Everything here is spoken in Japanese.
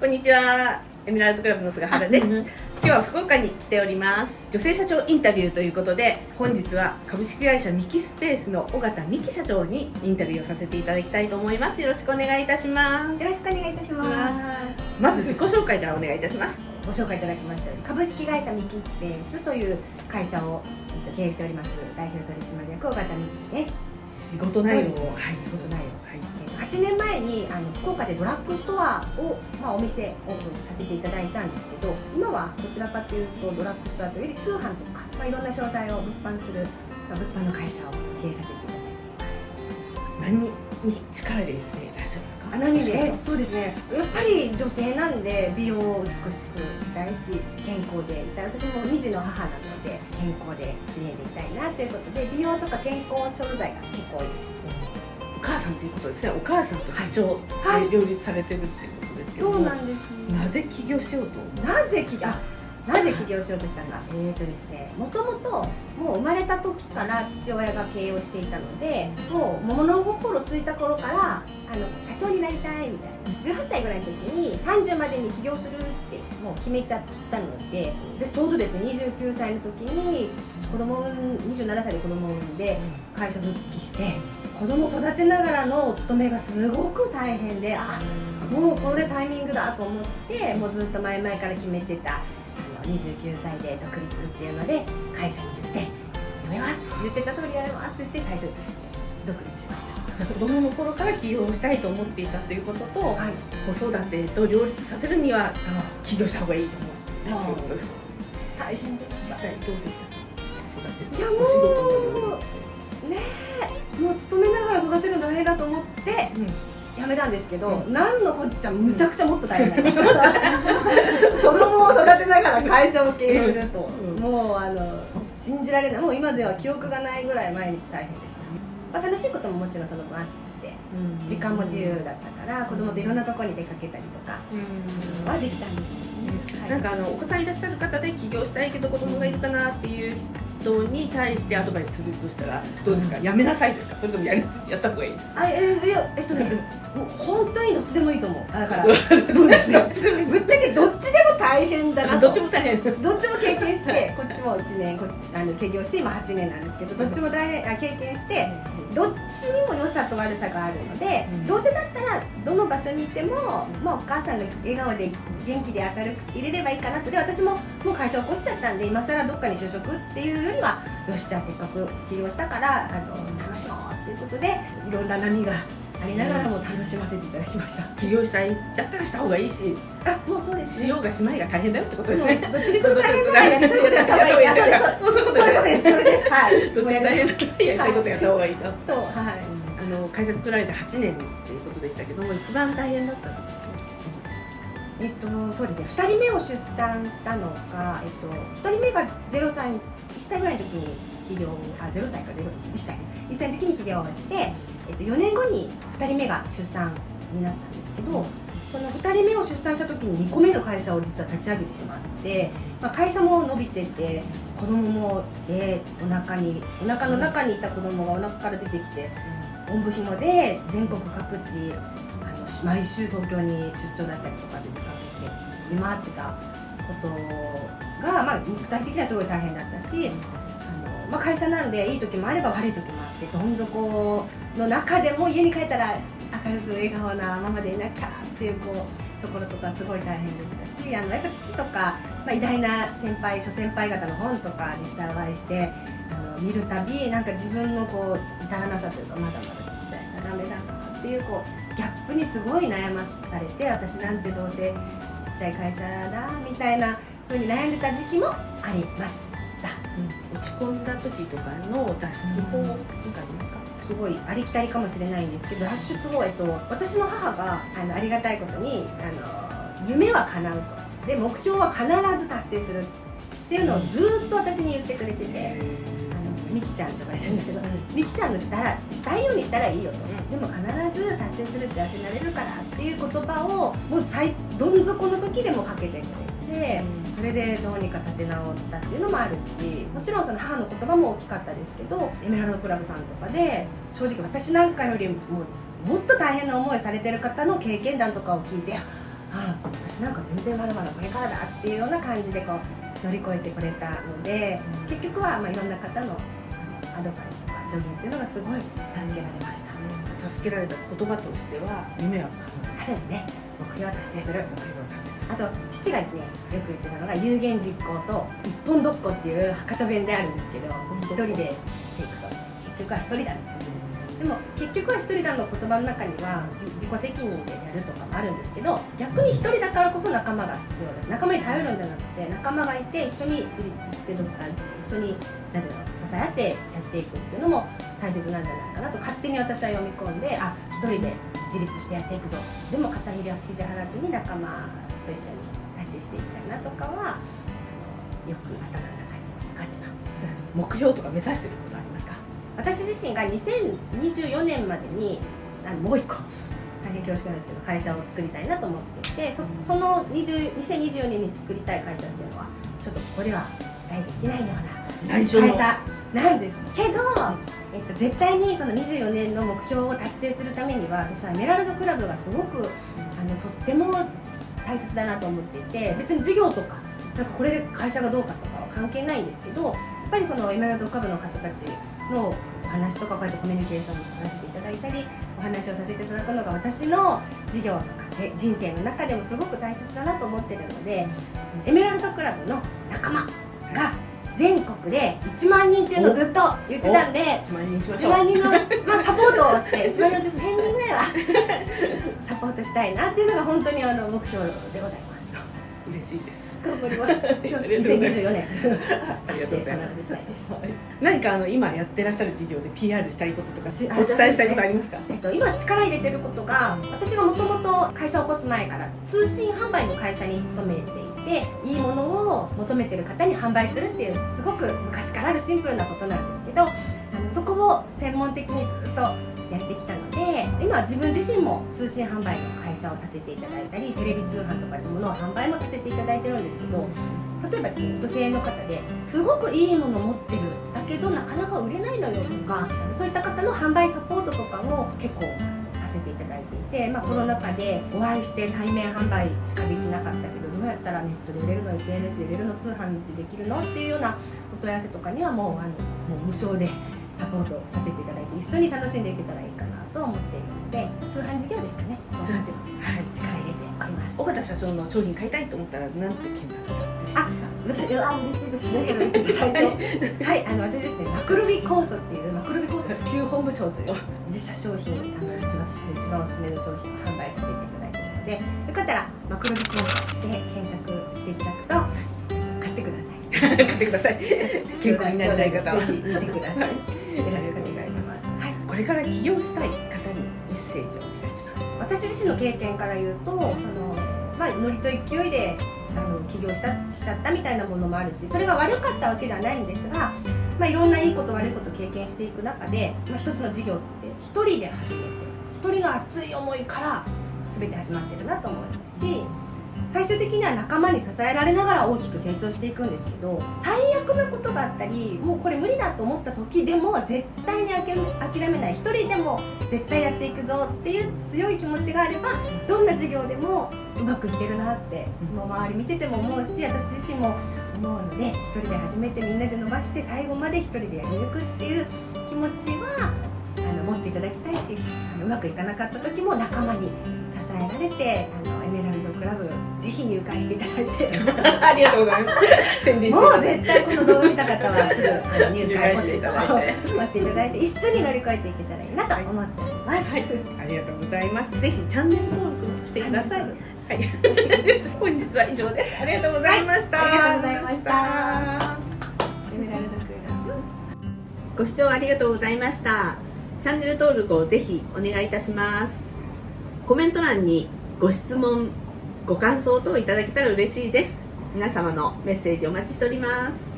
こんにちは、エメラルドクラブの菅原です。今日は福岡に来ております。女性社長インタビューということで、本日は株式会社ミキスペースの尾形美希社長にインタビューをさせていただきたいと思います。よろしくお願いいたします。よろしくお願いいたします。まず自己紹介からお願いいたします。ご紹介いただきました株式会社ミキスペースという会社を経営しております代表取締役尾形美希です。仕事内容を、仕事内容、8年前に福岡でドラッグストアを、お店オープンさせていただいたんですけど、今はどちらかというとドラッグストアというより通販とか、いろんな商材を物販する、物販の会社を経営させていただいています。何に力入れていらっしゃいますか？何でそうですね、やっぱり女性なんで美容を美しくいたいし健康でいたい。私も2児の母なので健康で綺麗でいたいなということで、美容とか健康商材が結構多いです。お母さんということですね。お母さんと社長で両立されてるっていうことですけども、そうなんです。なぜ起業しようと思った？なぜ起業しようとしたのか、ですね、もともともう生まれた時から父親が経営をしていたので、もう物心ついた頃から社長になりたいみたいな、18歳ぐらいの時に30までに起業するってもう決めちゃったので、ちょうどですね29歳の時に27歳で子供を産んで会社復帰して、子供を育てながらのお勤めがすごく大変で、もうこれタイミングだと思って、もうずっと前々から決めてた29歳で独立っていうので会社に言って辞めます、言ってた通り辞めますって言って会社として独立しました。子供の頃から起業したいと思っていたということと、子育てと両立させるには起業した方がいいと思ったということですか？大変で実際どうでしたか？いやもうお仕事の両立ねえ、もう勤めながら育てるの大変だと思って辞めたんですけど、なんのこっちゃむちゃくちゃもっと大変になりました子供を育てながら会社を経営すると、もう信じられない、もう今では記憶がないぐらい毎日大変でした。楽しいことももちろんその分あって、時間も自由だったから子供といろんなところに出かけたりとかはできたんですよね。なんかお子さんいらっしゃる方で起業したいけど子供がいるかなっていう人に対してアドバイスするとしたらどうですか？やめなさいですか？それともやった方がいいですか？もう本当にどっちでもいいと思う。だからそうですね、ぶっちゃけどっちでも大変だなと。どっちも大変、どっちも経験してこっちも1年経験をして今8年なんですけど、どっちも経験してどっちにも良さと悪さがあるので、どうせだったらどの場所にいても、お母さんが笑顔で元気で明るく入れればいいかなと。で私ももう会社を起こしちゃったんで今更どっかに就職っていうよりは、よしじゃあせっかく起業したから楽しもうっていうことでいろんな波がありながらも楽しませていただきました。起業したいだったらした方がいいし、もうそうですね、しようがしまいが大変だよってことですね。どっちにしても大変だからやりたいことやった方がいい。そういうことです。それです。はい。どっちも大変だからやりたいことやった方がいいと。はい。会社作られて8年っていうことでしたけども、一番大変だったのはそうですね、2人目を出産したのが、1人目が1歳ぐらいの時に起業、0歳か1歳の時に起業をして、4年後に2人目が出産になったんですけど、その2人目を出産した時に2個目の会社を実は立ち上げてしまって、会社も伸びてて子供もいて、お腹の中にいた子供がお腹から出てきて、おんぶひもで全国各地毎週東京に出張だったりとかで出かけて飛び回ってたことが、肉体的にはすごい大変だったし、会社なんでいい時もあれば悪い時もあって、どん底の中でも家に帰ったら明るく笑顔なママでいなきゃっていうところとかすごい大変でしたし、やっぱ父とか、偉大な諸先輩方の本とか実際お会いして見るたび、なんか自分の至らなさというか、まだまだちっちゃいなダメだなっていうギャップにすごい悩まされて、私なんてどうせちっちゃい会社だみたいな風に悩んでた時期もありました。落ち込んだ時とかの脱出法なんかありますか？すごいありきたりかもしれないんですけど、脱出法、私の母がありがたいことに夢は叶うと、で目標は必ず達成するっていうのをずっと私に言ってくれてて、ミキちゃんとか言うんですけど、ミキちゃんのしたいようにしたらいいよと、でも必ず達成する幸せになれるからっていう言葉をもうどん底の時でもかけてくれて、それでどうにか立て直ったっていうのもあるし、もちろんその母の言葉も大きかったですけど、エメラルドクラブさんとかで正直私なんかよりもっと大変な思いされてる方の経験談とかを聞いて、私なんか全然まだまだこれからだっていうような感じでこう乗り越えてこれたので、結局はまあいろんな方のアドバイスとか助言っていうのがすごい助けられました。助けられた言葉としては夢は叶う。そうですね、目標を達成する。目標を達成する。あと父がですねよく言ってたのが有言実行と一本どっこっていう博多弁であるんですけど、一人でテイクそう、結局は一人だ。でも結局は一人だの言葉の中には自己責任でやるとかもあるんですけど、逆に一人だからこそ仲間が必要です。仲間に頼るんじゃなくて、仲間がいて一緒に自立してどっか一緒に何ていうの支え合ってやっていくっていうのも大切なんじゃないかなと勝手に私は読み込んで、一人で自立してやっていくぞ、でも肩肘張らずに仲間と一緒に達成していきたいなとかはよく頭の中に浮かんでます。目標とか目指してることありますか？私自身が2024年までにもう一個大変恐縮なんですけど会社を作りたいなと思っていて、その2024年に作りたい会社っていうのはちょっとここでは伝えていけないような会社なんですけど、絶対にその24年の目標を達成するためには私はエメラルドクラブがすごくとっても大切だなと思っていて、別に事業とかなんかこれで会社がどうかとかは関係ないんですけど、やっぱりそのエメラルドクラブの方たちのお話とかこうやってコミュニケーションを取らせていただいたりお話をさせていただくのが私の事業とか人生の中でもすごく大切だなと思ってるので、エメラルドクラブの仲間が全国で1万人っていうのをずっと言ってたんで、1万人の、サポートをして1万人のうち1000人ぐらいはサポートしたいなっていうのが本当に目標でございます。嬉しいです。頑張ります。2024年達成かなしたいです。何か今やってらっしゃる事業で PR したいこととかお伝えしたいことありますか？今力入れてることが、私がもともと会社を起こす前から通信販売の会社に勤めていて、いいものを求めてる方に販売するっていうすごく昔からあるシンプルなことなんですけど、そこを専門的にずっとやってきたので、今自分自身も通信販売の会社をさせていただいたり、テレビ通販とかで物を販売もさせていただいてるんですけど、例えばですね、女性の方ですごくいいものを持ってるだけどなかなか売れないのよとか、そういった方の販売サポートとかも結構させていただいていて、コロナ禍でお会いして対面販売しかできなかったけど、どうやったらネットで売れるの、 SNS で売れるの、通販でできるのっていうようなお問い合わせとかにはもう無償でサポートさせていただいて、一緒に楽しんでいけたらいいかなと思っているので、通販事業ですかね。通販事業、はい、力入れております。尾形社長の商品買いたいと思ったら何て検索されてるんですか？嬉しいですね。言っていただいてはい、私ですね、マクロビ酵素っていうマクロビ酵素普及本部長という自社商品、私の一番おすすめの商品を販売させていただいているので、よかったらマクロビ酵素で検索していただくと買ってください。買ってください。健康になりたい方はぜひ見てください。よろしくお願いします。はい、これから起業したい方にメッセージをお願いします。私自身の経験から言うと、ノリと勢いで起業しちゃったみたいなものもあるし、それが悪かったわけではないんですが、いろんないいこと悪いことを経験していく中で、一つの事業って一人で始めて、一人の熱い思いから全て始まってるなと思うし、最終的には仲間に支えられながら大きく成長していくんですけど、最悪なことがあったり、もうこれ無理だと思った時でも絶対に諦めない、一人でも絶対やっていくぞっていう強い気持ちがあれば、どんな事業でもうまくいってるなって、もう周り見てても思うし、私自身も思うので、一人で始めてみんなで伸ばして最後まで一人でやり抜くっていう気持ちは持っていただきたいし、うまくいかなかった時も仲間に支えられて、エメラルドクラブぜひ入会していただいてありがとうございます。宣伝してもう絶対この動画見た方はすぐ入会ポチッと押していただいて、一緒に乗り越えていけたらいいなと思っております。はい、ありがとうございます。ぜひチャンネル登録もしてください。はい、本日は以上です。ありがとうございました。ありがとうございました。エメラルドクラブ。ご視聴ありがとうございました。チャンネル登録をぜひお願いいたします。コメント欄にご質問、ご感想等いただけたら嬉しいです。皆様のメッセージお待ちしております。